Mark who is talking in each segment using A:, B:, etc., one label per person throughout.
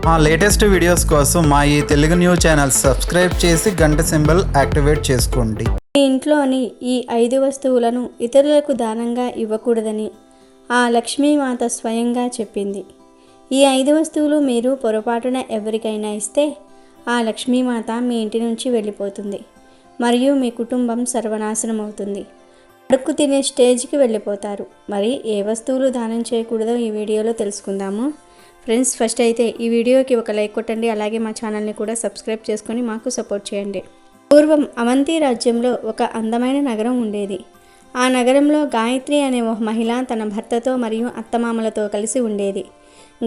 A: మా latest videos కోసం మా ఈ తెలుగు న్యూస్ ఛానల్ సబ్స్క్రైబ్ చేసి గంట సింబల్ యాక్టివేట్ చేసుకోండి.
B: మీ ఇంట్లోని ఈ 5 వస్తువులను ఇతరులకు దానంగా ఇవ్వకూడదని ఆ లక్ష్మీమాత స్వయంగా చెప్పింది. ఈ 5 వస్తువులు మీరు పొరపాటున ఎవరికైనా ఇస్తే ఆ లక్ష్మీమాత మీ ఇంటి నుంచి వెళ్ళిపోతుంది మరియు మీ కుటుంబం సర్వనాశనం అవుతుంది. అడుక్కు తినే స్టేజ్కి వెళ్ళిపోతారు. మరి ఏ వస్తువులు దానం చేయకూడదో ఈ వీడియోలో తెలుసుకుందాము. ఫ్రెండ్స్, ఫస్ట్ అయితే ఈ వీడియోకి ఒక లైక్ కొట్టండి. అలాగే మా ఛానల్ని కూడా సబ్స్క్రైబ్ చేసుకొని మాకు సపోర్ట్ చేయండి. పూర్వం అవంతి రాజ్యంలో ఒక అందమైన నగరం ఉండేది. ఆ నగరంలో గాయత్రి అనే ఒక మహిళ తన భర్తతో మరియు అత్తమామలతో కలిసి ఉండేది.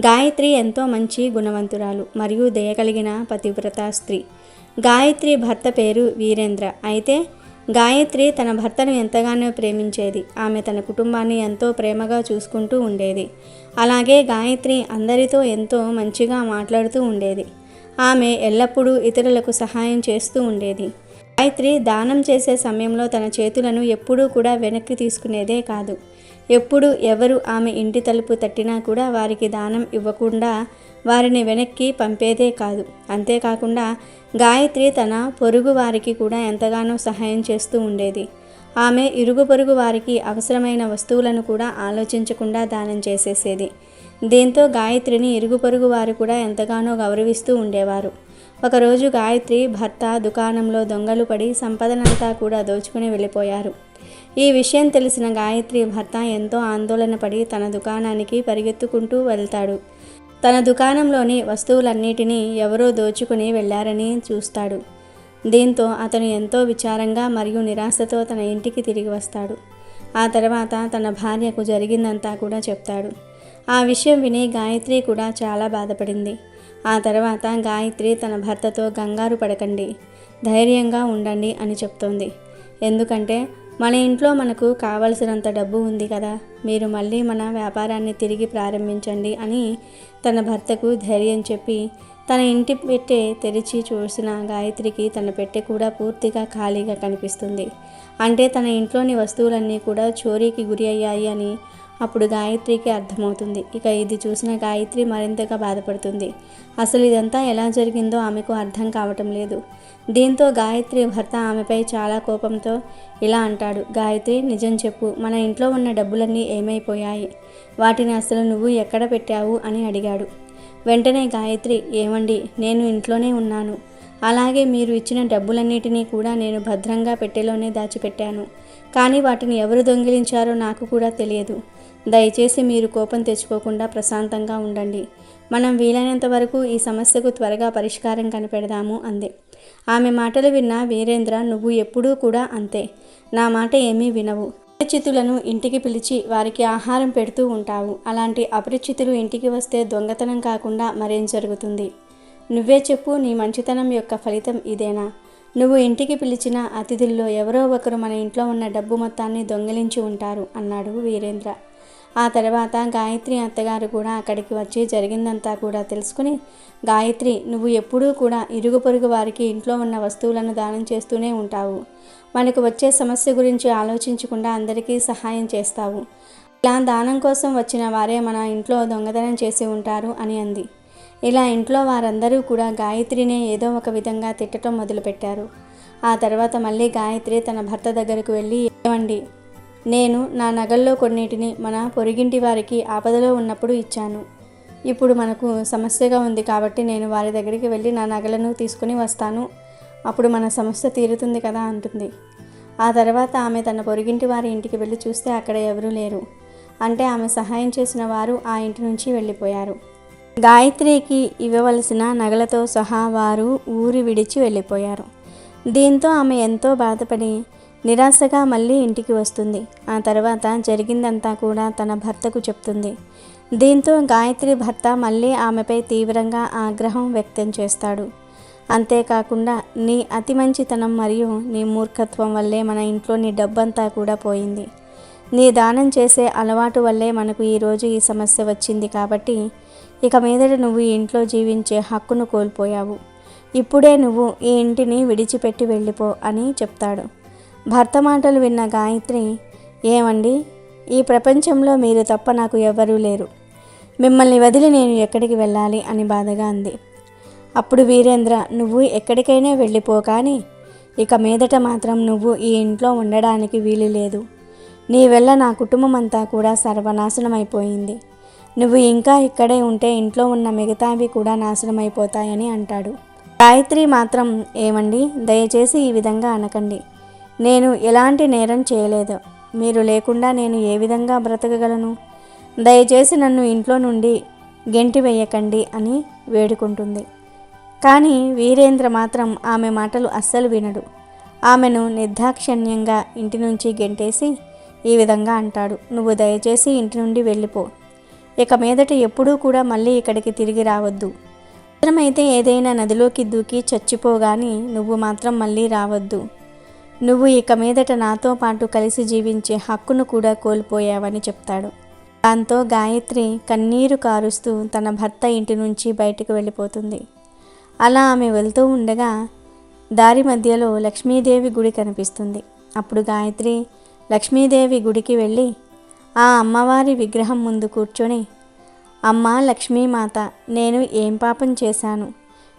B: గాయత్రి ఎంతో మంచి గుణవంతురాలు మరియు దయ కలిగిన పతివ్రత స్త్రీ. గాయత్రి భర్త పేరు వీరేంద్ర. అయితే గాయత్రి తన భర్తను ఎంతగానో ప్రేమించేది. ఆమె తన కుటుంబాన్ని ఎంతో ప్రేమగా చూసుకుంటూ ఉండేది. అలాగే గాయత్రి అందరితో ఎంతో మంచిగా మాట్లాడుతూ ఉండేది. ఆమె ఎల్లప్పుడూ ఇతరులకు సహాయం చేస్తూ ఉండేది. గాయత్రి దానం చేసే సమయంలో తన చేతులను ఎప్పుడూ కూడా వెనక్కి తీసుకునేదే కాదు. ఎప్పుడు ఎవరు ఆమె ఇంటి తలుపు తట్టినా కూడా వారికి దానం ఇవ్వకుండా వారిని వెనక్కి పంపేదే కాదు. అంతేకాకుండా గాయత్రి తన పొరుగు వారికి కూడా ఎంతగానో సహాయం చేస్తూ ఉండేది. ఆమె ఇరుగు పొరుగు వారికి అవసరమైన వస్తువులను కూడా ఆలోచించకుండా దానం చేసేసేది. దీంతో గాయత్రిని ఇరుగు పొరుగు వారు కూడా ఎంతగానో గౌరవిస్తూ ఉండేవారు. ఒకరోజు గాయత్రి భర్త దుకాణంలో దొంగలు పడి సంపదనంతా కూడా దోచుకుని వెళ్ళిపోయారు. ఈ విషయం తెలిసిన గాయత్రి భర్త ఎంతో ఆందోళన పడి తన దుకాణానికి పరిగెత్తుకుంటూ వెళ్తాడు. తన దుకాణంలోని వస్తువులన్నిటినీ ఎవరో దోచుకుని వెళ్ళారని చూస్తాడు. దీంతో అతను ఎంతో విచారంగా మరియు నిరాశతో తన ఇంటికి తిరిగి వస్తాడు. ఆ తర్వాత తన భార్యకు జరిగిందంతా కూడా చెప్తాడు. ఆ విషయం విని గాయత్రి కూడా చాలా బాధపడింది. ఆ తర్వాత గాయత్రి తన భర్తతో కంగారు పడకండి, ధైర్యంగా ఉండండి అని చెప్తోంది. ఎందుకంటే మన ఇంట్లో మనకు కావలసినంత డబ్బు ఉంది కదా, మీరు మళ్ళీ మన వ్యాపారాన్ని తిరిగి ప్రారంభించండి అని తన భర్తకు ధైర్యం చెప్పి తన ఇంటి పెట్టె తెరిచి చూసిన గాయత్రికి తన పెట్టె కూడా పూర్తిగా ఖాళీగా కనిపిస్తుంది. అంటే తన ఇంట్లోని వస్తువులన్నీ కూడా చోరీకి గురి అయ్యాయి అని అప్పుడు గాయత్రికి అర్థమవుతుంది. ఇక ఇది చూసిన గాయత్రి మరింతగా బాధపడుతుంది. అసలు ఇదంతా ఎలా జరిగిందో ఆమెకు అర్థం కావటం లేదు. దీంతో గాయత్రి భర్త ఆమెపై చాలా కోపంతో ఇలా అంటాడు. గాయత్రి, నిజం చెప్పు, మన ఇంట్లో ఉన్న డబ్బులన్నీ ఏమైపోయాయి? వాటిని అసలు నువ్వు ఎక్కడ పెట్టావు అని అడిగాడు. వెంటనే గాయత్రి, ఏమండి, నేను ఇంట్లోనే ఉన్నాను. అలాగే మీరు ఇచ్చిన డబ్బులన్నిటినీ కూడా నేను భద్రంగా పెట్టెలోనే దాచిపెట్టాను. కానీ వాటిని ఎవరు దొంగిలించారో నాకు కూడా తెలియదు. దయచేసి మీరు కోపం తెచ్చుకోకుండా ప్రశాంతంగా ఉండండి. మనం వీలైనంత వరకు ఈ సమస్యకు త్వరగా పరిష్కారం కనిపెడదాము అంది. ఆమె మాటలు విన్న వీరేంద్ర, నువ్వు ఎప్పుడూ కూడా అంతే, నా మాట ఏమీ వినవు. అపరిచితులను ఇంటికి పిలిచి వారికి ఆహారం పెడుతూ ఉంటావు. అలాంటి అపరిచితులు ఇంటికి వస్తే దొంగతనం కాకుండా మరేం జరుగుతుంది? నువ్వే చెప్పు, నీ మంచితనం యొక్క ఫలితం ఇదేనా? నువ్వు ఇంటికి పిలిచిన అతిథుల్లో ఎవరో ఒకరు మన ఇంట్లో ఉన్న డబ్బు మొత్తాన్ని దొంగిలించి ఉంటారు అన్నాడు వీరేంద్ర. ఆ తర్వాత గాయత్రి అత్తగారు కూడా అక్కడికి వచ్చి జరిగిందంతా కూడా తెలుసుకుని, గాయత్రి, నువ్వు ఎప్పుడూ కూడా ఇరుగు పొరుగు వారికి ఇంట్లో ఉన్న వస్తువులను దానం చేస్తూనే ఉంటావు. మనకు వచ్చే సమస్య గురించి ఆలోచించకుండా అందరికీ సహాయం చేస్తావు. ఇలా దానం కోసం వచ్చిన వారే మన ఇంట్లో దొంగతనం చేసి ఉంటారు అని అంది. ఇలా ఇంట్లో వారందరూ కూడా గాయత్రినే ఏదో ఒక విధంగా తిట్టడం మొదలుపెట్టారు. ఆ తర్వాత మళ్ళీ గాయత్రి తన భర్త దగ్గరకు వెళ్ళి, ఏమండి, నేను నా నగల్లో కొన్నిటిని మన పొరుగింటి వారికి ఆపదలో ఉన్నప్పుడు ఇచ్చాను. ఇప్పుడు మనకు సమస్యగా ఉంది కాబట్టి నేను వారి దగ్గరికి వెళ్ళి నా నగలను తీసుకుని వస్తాను. అప్పుడు మన సమస్య తీరుతుంది కదా అంటుంది. ఆ తర్వాత ఆమె తన పొరుగింటి వారి ఇంటికి వెళ్ళి చూస్తే అక్కడ ఎవరూ లేరు. అంటే ఆమె సహాయం చేసిన వారు ఆ ఇంటి నుంచి వెళ్ళిపోయారు. గాయత్రికి ఇవ్వవలసిన నగలతో సహా వారు ఊరి విడిచి వెళ్ళిపోయారు. దీంతో ఆమె ఎంతో బాధపడి నిరాశగా మళ్ళీ ఇంటికి వస్తుంది. ఆ తర్వాత జరిగిందంతా కూడా తన భర్తకు చెప్తుంది. దీంతో గాయత్రి భర్త మళ్ళీ ఆమెపై తీవ్రంగా ఆగ్రహం వ్యక్తం చేస్తాడు. అంతేకాకుండా నీ అతి మంచితనం మరియు నీ మూర్ఖత్వం వల్లే మన ఇంట్లోని డబ్బంతా కూడా పోయింది. నీ దానం చేసే అలవాటు వల్లే మనకు ఈరోజు ఈ సమస్య వచ్చింది. కాబట్టి ఇక మీదట నువ్వు ఈ ఇంట్లో జీవించే హక్కును కోల్పోయావు. ఇప్పుడే నువ్వు ఈ ఇంటిని విడిచిపెట్టి వెళ్ళిపో అని చెప్తాడు. భర్త మాటలు విన్న గాయత్రి, ఏమండి, ఈ ప్రపంచంలో మీరు తప్ప నాకు ఎవరూ లేరు. మిమ్మల్ని వదిలి నేను ఎక్కడికి వెళ్ళాలి అని బాధగా అంది. అప్పుడు వీరేంద్ర, నువ్వు ఎక్కడికైనా వెళ్ళిపో, కానీ ఇక మీదట మాత్రం నువ్వు ఈ ఇంట్లో ఉండడానికి వీలు లేదు. నీ వల్ల నా కుటుంబం అంతా కూడా సర్వనాశనమైపోయింది. నువ్వు ఇంకా ఇక్కడే ఉంటే ఇంట్లో ఉన్న మిగతావి కూడా నాశనమైపోతాయని అంటాడు. గాయత్రి మాత్రం, ఏమండి, దయచేసి ఈ విధంగా అనకండి. నేను ఎలాంటి నేరం చేయలేదు. మీరు లేకుండా నేను ఏ విధంగా బ్రతకగలను? దయచేసి నన్ను ఇంట్లో నుండి గెంటి వేయకండి అని వేడుకుంటుంది. కానీ వీరేంద్ర మాత్రం ఆమె మాటలు అస్సలు వినడు. ఆమెను నిర్దాక్షిణ్యంగా ఇంటి నుంచి గెంటేసి ఈ విధంగా అంటాడు, నువ్వు దయచేసి ఇంటి నుండి వెళ్ళిపో. ఇక మీదట ఎప్పుడూ కూడా మళ్ళీ ఇక్కడికి తిరిగి రావద్దు. అవసరమైతే ఏదైనా నదిలోకి దూకి చచ్చిపోగాని నువ్వు మాత్రం మళ్ళీ రావద్దు. నువ్వు ఇక మీదట నాతో పాటు కలిసి జీవించే హక్కును కూడా కోల్పోయావని చెప్తాడు. దాంతో గాయత్రి కన్నీరు కారుస్తూ తన భర్త ఇంటి నుంచి బయటకు వెళ్ళిపోతుంది. అలా ఆమె వెళ్తూ ఉండగా దారి మధ్యలో లక్ష్మీదేవి గుడి కనిపిస్తుంది. అప్పుడు గాయత్రి లక్ష్మీదేవి గుడికి వెళ్ళి ఆ అమ్మవారి విగ్రహం ముందు కూర్చొని, అమ్మా లక్ష్మీమాత, నేను ఏం పాపం చేశాను?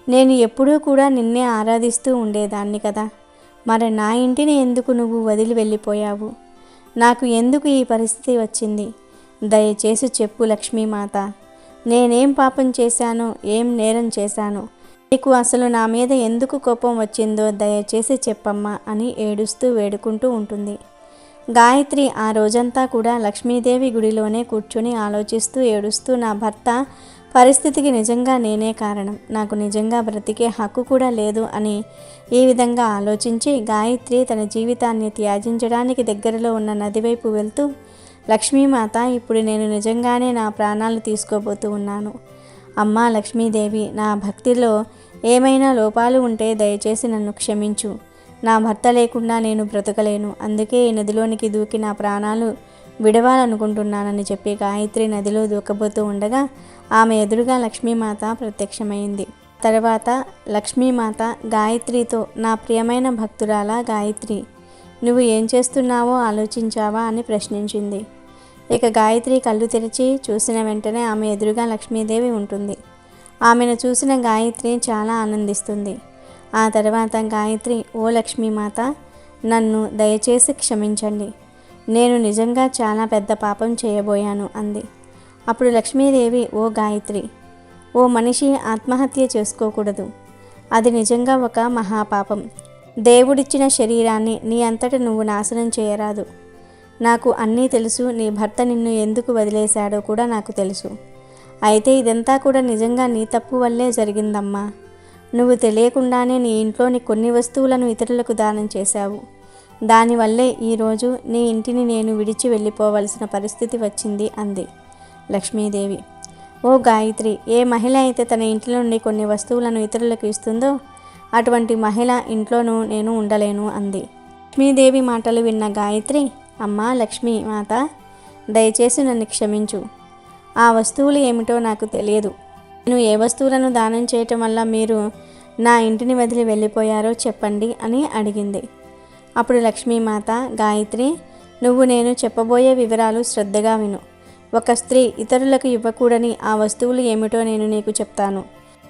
B: నేను ఎప్పుడూ కూడా నిన్నే ఆరాధిస్తూ ఉండేదాన్ని కదా. మరి నా ఇంటిని ఎందుకు నువ్వు వదిలి వెళ్ళిపోయావు? నాకు ఎందుకు ఈ పరిస్థితి వచ్చింది? దయచేసి చెప్పు లక్ష్మీమాత. నేనేం పాపం చేశానో, ఏం నేరం చేశానో, నీకు అసలు నా మీద ఎందుకు కోపం వచ్చిందో దయచేసి చెప్పమ్మా అని ఏడుస్తూ వేడుకుంటూ ఉంటుంది. గాయత్రి ఆ రోజంతా కూడా లక్ష్మీదేవి గుడిలోనే కూర్చొని ఆలోచిస్తూ ఏడుస్తూ, నా భర్త పరిస్థితికి నిజంగా నేనే కారణం, నాకు నిజంగా బ్రతికే హక్కు కూడా లేదు అని ఈ విధంగా ఆలోచించి గాయత్రి తన జీవితాన్ని త్యాజించడానికి దగ్గరలో ఉన్న నది వైపు వెళ్తూ, లక్ష్మీమాత, ఇప్పుడు నేను నిజంగానే నా ప్రాణాలు తీసుకోబోతూ ఉన్నాను. అమ్మా లక్ష్మీదేవి, నా భక్తిలో ఏమైనా లోపాలు ఉంటే దయచేసి నన్ను క్షమించు. నా భర్త లేకుండా నేను బ్రతకలేను. అందుకే ఈ నదిలోనికి దూకి నా ప్రాణాలు విడవాలనుకుంటున్నానని చెప్పి గాయత్రి నదిలో దూకబోతూ ఉండగా ఆమె ఎదురుగా లక్ష్మీమాత ప్రత్యక్షమైంది. తర్వాత లక్ష్మీమాత గాయత్రితో, నా ప్రియమైన భక్తురాలా గాయత్రి, నువ్వు ఏం చేస్తున్నావో ఆలోచించావా అని ప్రశ్నించింది. ఇక గాయత్రి కళ్ళు తెరిచి చూసిన వెంటనే ఆమె ఎదురుగా లక్ష్మీదేవి ఉంటుంది. ఆమెను చూసిన గాయత్రి చాలా ఆనందిస్తుంది. ఆ తర్వాత గాయత్రి, ఓ లక్ష్మీమాత, నన్ను దయచేసి క్షమించండి. నేను నిజంగా చాలా పెద్ద పాపం చేయబోయాను అంది. అప్పుడు లక్ష్మీదేవి, ఓ గాయత్రి, ఓ మనిషి ఆత్మహత్య చేసుకోకూడదు. అది నిజంగా ఒక మహాపాపం. దేవుడిచ్చిన శరీరాన్ని నీ అంతట నువ్వు నాశనం చేయరాదు. నాకు అన్నీ తెలుసు. నీ భర్త నిన్ను ఎందుకు వదిలేశాడో కూడా నాకు తెలుసు. అయితే ఇదంతా కూడా నిజంగా నీ తప్పు వల్లే జరిగిందమ్మా. నువ్వు తెలియకుండానే నీ ఇంట్లోని కొన్ని వస్తువులను ఇతరులకు దానం చేశావు. దానివల్లే ఈరోజు నీ ఇంటిని నేను విడిచి వెళ్ళిపోవలసిన పరిస్థితి వచ్చింది అంది లక్ష్మీదేవి. ఓ గాయత్రి, ఏ మహిళ అయితే తన ఇంట్లో నుండి కొన్ని వస్తువులను ఇతరులకు ఇస్తుందో అటువంటి మహిళ ఇంట్లోనూ నేను ఉండలేను అంది. లక్ష్మీదేవి మాటలు విన్న గాయత్రి, అమ్మా లక్ష్మీ మాత, దయచేసి నన్ను క్షమించు. ఆ వస్తువులు ఏమిటో నాకు తెలియదు. నేను ఏ వస్తువులను దానం చేయటం వల్ల మీరు నా ఇంటిని వదిలి వెళ్ళిపోయారో చెప్పండి అని అడిగింది. అప్పుడు లక్ష్మీమాత, గాయత్రి, నువ్వు నేను చెప్పబోయే వివరాలు శ్రద్ధగా విను. ఒక స్త్రీ ఇతరులకు ఇవ్వకూడని ఆ వస్తువులు ఏమిటో నేను నీకు చెప్తాను.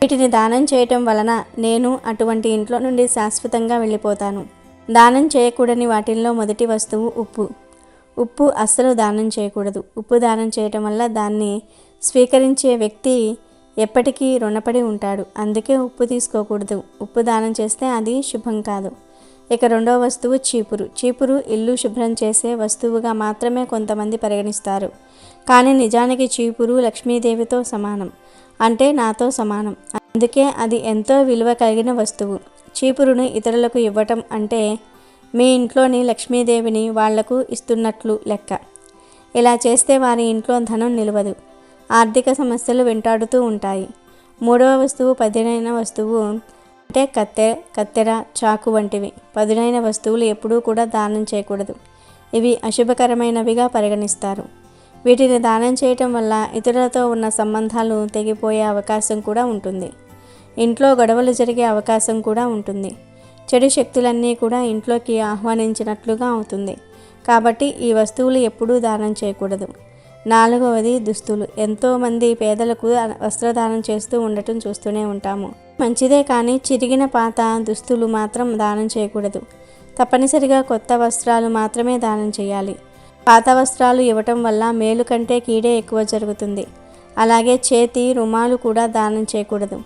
B: వీటిని దానం చేయటం వలన నేను అటువంటి ఇంట్లో నుండి శాశ్వతంగా వెళ్ళిపోతాను. దానం చేయకూడని వాటిల్లో మొదటి వస్తువు ఉప్పు. ఉప్పు అస్సలు దానం చేయకూడదు. ఉప్పు దానం చేయటం వల్ల దాన్ని స్వీకరించే వ్యక్తి ఎప్పటికీ రుణపడి ఉంటాడు. అందుకే ఉప్పు తీసుకోకూడదు. ఉప్పు దానం చేస్తే అది శుభం కాదు. ఇక రెండవ వస్తువు చీపురు. చీపురు ఇల్లు శుభ్రం చేసే వస్తువుగా మాత్రమే కొంతమంది పరిగణిస్తారు. కానీ నిజానికి చీపురు లక్ష్మీదేవితో సమానం, అంటే నాతో సమానం. అందుకే అది ఎంతో విలువ కలిగిన వస్తువు. చీపురును ఇతరులకు ఇవ్వటం అంటే మీ ఇంట్లోని లక్ష్మీదేవిని వాళ్లకు ఇస్తున్నట్లు లెక్క. ఇలా చేస్తే వారి ఇంట్లో ధనం నిలవదు, ఆర్థిక సమస్యలు వెంటాడుతూ ఉంటాయి. మూడవ వస్తువు పదునైన వస్తువు, అంటే కత్తెర, చాకు వంటివి. పదునైన వస్తువులు ఎప్పుడూ కూడా దానం చేయకూడదు. ఇవి అశుభకరమైనవిగా పరిగణిస్తారు. వీటిని దానం చేయటం వల్ల ఇతరులతో ఉన్న సంబంధాలు తెగిపోయే అవకాశం కూడా ఉంటుంది. ఇంట్లో గొడవలు జరిగే అవకాశం కూడా ఉంటుంది. చెడు శక్తులన్నీ కూడా ఇంట్లోకి ఆహ్వానించినట్లుగా అవుతుంది. కాబట్టి ఈ వస్తువులు ఎప్పుడూ దానం చేయకూడదు. నాలుగవది దుస్తులు. ఎంతోమంది పేదలకు వస్త్రదానం చేస్తూ ఉండటం చూస్తూనే ఉంటాము. మంచిదే కానీ చిరిగిన పాత దుస్తులు మాత్రం దానం చేయకూడదు. తప్పనిసరిగా కొత్త వస్త్రాలు మాత్రమే దానం చేయాలి. పాత వస్త్రాలు ఇవ్వటం వల్ల మేలు కంటే కీడే ఎక్కువ జరుగుతుంది. అలాగే చేతి రుమాలు కూడా దానం చేయకూడదు.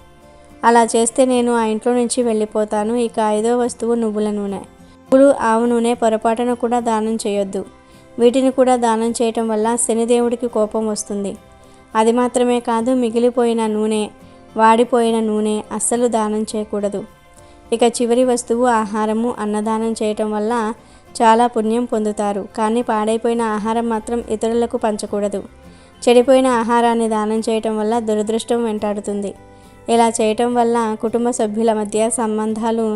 B: అలా చేస్తే నేను ఆ ఇంట్లో నుంచి వెళ్ళిపోతాను. ఇక 5వ వస్తువు నువ్వుల నూనె. నువ్వులు, ఆవు నూనె పొరపాటున కూడా దానం చేయొద్దు. వీటిని కూడా దానం చేయటం వల్ల శనిదేవుడికి కోపం వస్తుంది. అది మాత్రమే కాదు, మిగిలిపోయిన నూనె, వాడిపోయిన నూనె అస్సలు దానం చేయకూడదు. ఇక చివరి వస్తువు ఆహారము. అన్నదానం చేయటం వల్ల చాలా పుణ్యం పొందుతారు. కానీ పాడైపోయిన ఆహారం మాత్రం ఇతరులకు పంచకూడదు. చెడిపోయిన ఆహారాన్ని దానం చేయటం వల్ల దురదృష్టం వెంటాడుతుంది. ఇలా చేయటం వల్ల కుటుంబ సభ్యుల మధ్య సంబంధాలు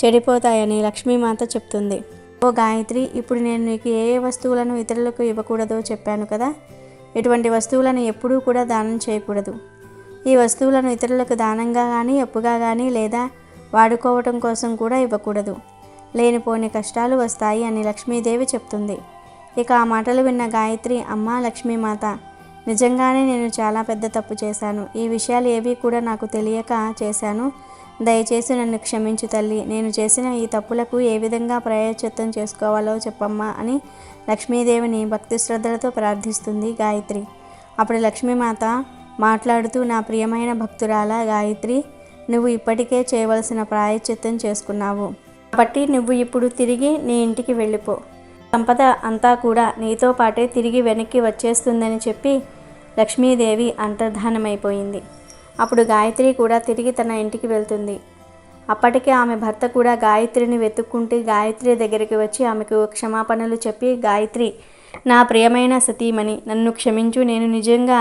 B: చెడిపోతాయని లక్ష్మీమాత చెప్తుంది. ఓ గాయత్రి, ఇప్పుడు నేను నీకు ఏ ఏ వస్తువులను ఇతరులకు ఇవ్వకూడదో చెప్పాను కదా. ఇటువంటి వస్తువులను ఎప్పుడూ కూడా దానం చేయకూడదు. ఈ వస్తువులను ఇతరులకు దానంగా కానీ, అప్పుగా కానీ లేదా వాడుకోవటం కోసం కూడా ఇవ్వకూడదు. లేనిపోని కష్టాలు వస్తాయి అని లక్ష్మీదేవి చెప్తుంది. ఇక ఆ మాటలు విన్న గాయత్రి, అమ్మా లక్ష్మీమాత, నిజంగానే నేను చాలా పెద్ద తప్పు చేశాను. ఈ విషయాలు ఏవీ కూడా నాకు తెలియక చేశాను. దయచేసి నన్ను క్షమించు తల్లి. నేను చేసిన ఈ తప్పులకు ఏ విధంగా ప్రాయశ్చిత్తం చేసుకోవాలో చెప్పమ్మా అని లక్ష్మీదేవిని భక్తి శ్రద్ధలతో ప్రార్థిస్తుంది గాయత్రి. అప్పుడు లక్ష్మీమాత మాట్లాడుతూ, నా ప్రియమైన భక్తురాల గాయత్రి, నువ్వు ఇప్పటికే చేయవలసిన ప్రాయశ్చిత్తం చేసుకున్నావు. కాబట్టి నువ్వు ఇప్పుడు తిరిగి నీ ఇంటికి వెళ్ళిపో. సంపద అంతా కూడా నీతో పాటే తిరిగి వెనక్కి వచ్చేస్తుందని చెప్పి లక్ష్మీదేవి అంతర్ధానమైపోయింది. అప్పుడు గాయత్రి కూడా తిరిగి తన ఇంటికి వెళ్తుంది. అప్పటికే ఆమె భర్త కూడా గాయత్రిని వెతుక్కుంటూ గాయత్రి దగ్గరికి వచ్చి ఆమెకు క్షమాపణలు చెప్పి, గాయత్రి, నా ప్రియమైన సతీమణి, నన్ను క్షమించు. నేను నిజంగా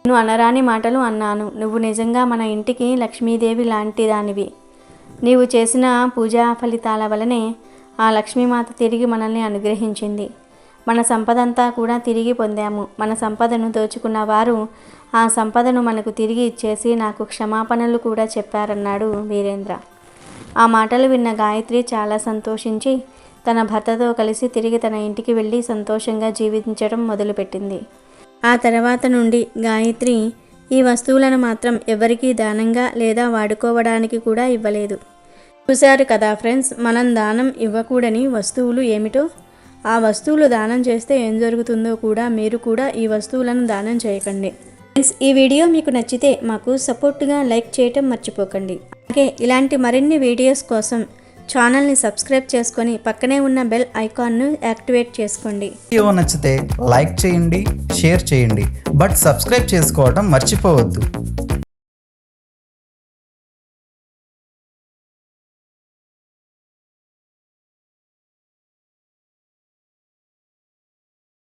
B: నువ్వు అనరాని మాటలు అన్నాను. నువ్వు నిజంగా మన ఇంటికి లక్ష్మీదేవి లాంటి దానివి. నీవు చేసిన పూజా ఫలితాల వలనే ఆ లక్ష్మీమాత తిరిగి మనల్ని అనుగ్రహించింది. మన సంపదంతా కూడా తిరిగి పొందాము. మన సంపదను దోచుకున్న వారు ఆ సంపదను మనకు తిరిగి ఇచ్చేసి నాకు క్షమాపణలు కూడా చెప్పారన్నాడు వీరేంద్ర. ఆ మాటలు విన్న గాయత్రి చాలా సంతోషించి తన భర్తతో కలిసి తిరిగి తన ఇంటికి వెళ్ళి సంతోషంగా జీవించడం మొదలుపెట్టింది. ఆ తర్వాత నుండి గాయత్రి ఈ వస్తువులను మాత్రం ఎవరికీ దానంగా లేదా వాడుకోవడానికి కూడా ఇవ్వలేదు. చూశారు కదా ఫ్రెండ్స్, మనం దానం ఇవ్వకూడని వస్తువులు ఏమిటో. ఆ వస్తువులు దానం చేస్తే ఏం జరుగుతుందో కూడా మీరు కూడా ఈ వస్తువులను దానం చేయకండి. ఫ్రెండ్స్, ఈ వీడియో మీకు నచ్చితే మాకు సపోర్ట్గా లైక్ చేయటం మర్చిపోకండి. అలాగే ఇలాంటి మరిన్ని వీడియోస్ కోసం ఛానల్ని సబ్స్క్రైబ్ చేసుకొని పక్కనే ఉన్న బెల్ ఐకాన్ను యాక్టివేట్ చేసుకోండి.
A: వీడియో నచ్చితే లైక్ చేయండి, షేర్ చేయండి, బట్ సబ్స్క్రైబ్ చేసుకోవడం మర్చిపోవద్దు.